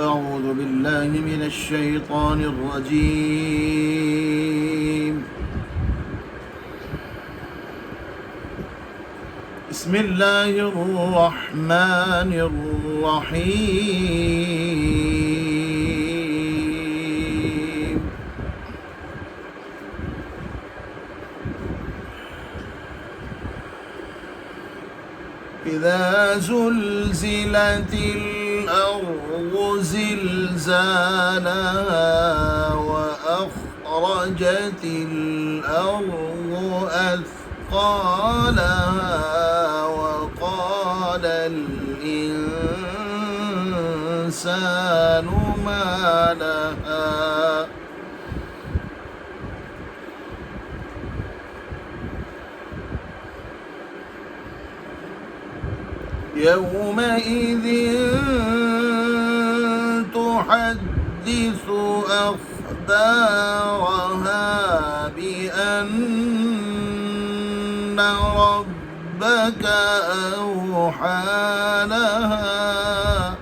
أعوذ بالله من الشيطان الرجيم. بسم الله الرحمن الرحيم. إذا زلزلت الأرض زلزالها وأخرجت الأرض أثقالها وقال الإنسان ما لها يومئذ تحدث أخبارها بأن ربك أوحى لها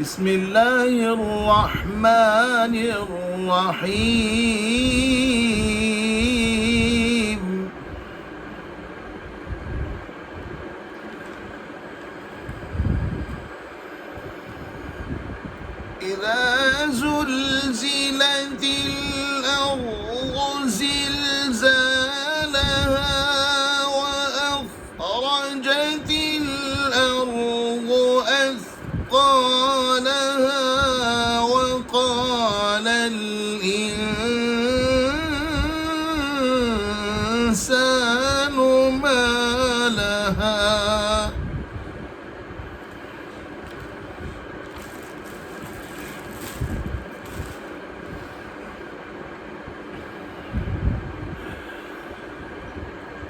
بسم الله الرحمن الرحيم. إذا زلزلت الأرض زلزالها وأخرجت الأرض أثقالها وقال الإنسان ما لها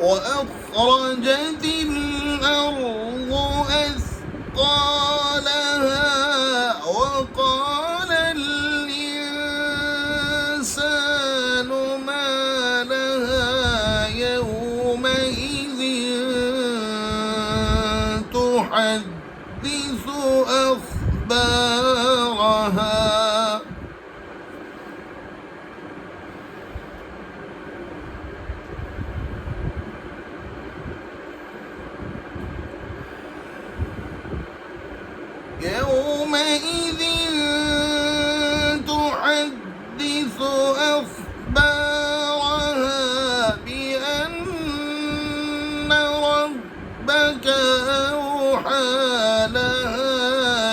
وأخرجت الأرض أثقالها وقال الإنسان ما لها يومئذ تحدث أخبارها يومئذ تحدث أخبارها بأن ربك أوحى لها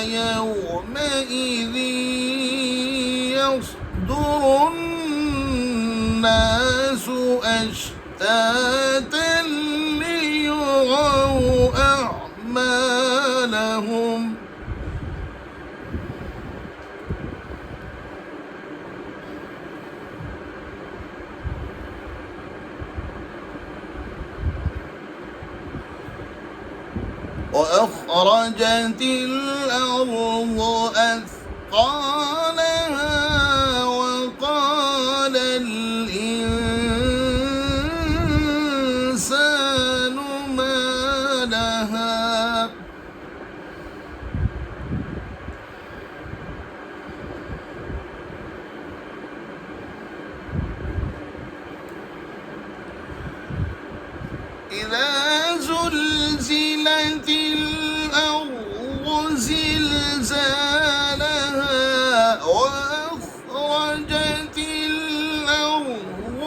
يومئذ يصدر الناس أشتاتا ليروا أعمالهم وأخرجت الأرض أثقالها وقال الإنسان ما لها إذا زلزلت الأرض زلزالها وأخرجت الأرض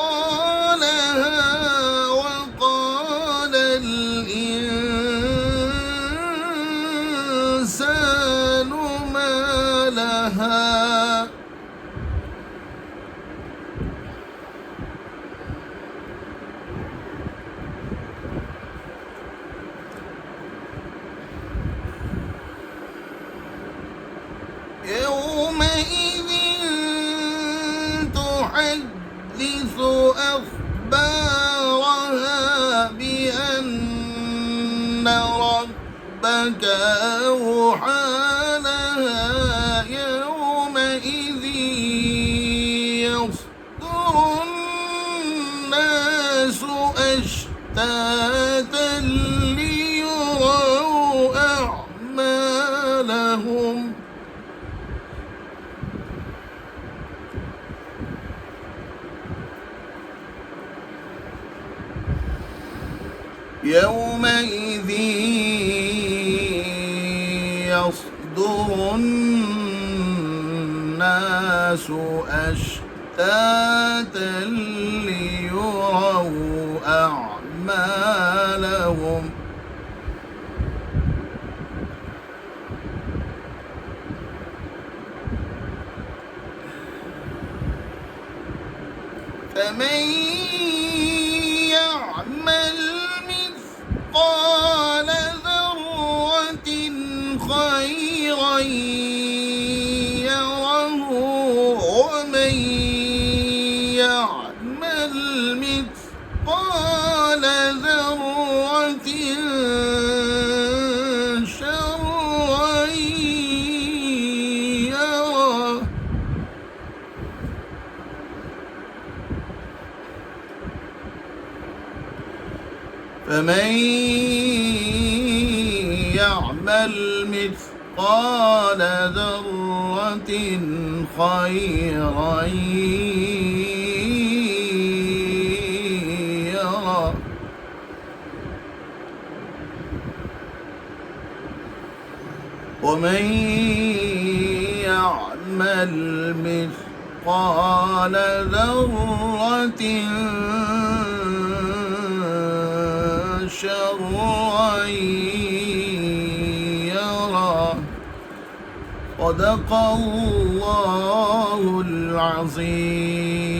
أثقالها وقال الإنسان ما لها يومئذ تحدث أخبارها بأن ربك أوحى لها يومئذ يصدر الناس أشتاتا ليروا أعمالهم يومئذ يصدر الناس أشتاتا ليروا أعمالهم فمن يعمل مثقال ذرة خيرا يره ومن يعمل مثقال ذرة شرا يره فمن يعمل مثقال ذرة خيرا يره ومن يعمل مثقال ذرة شرا يره صدق الله العظيم.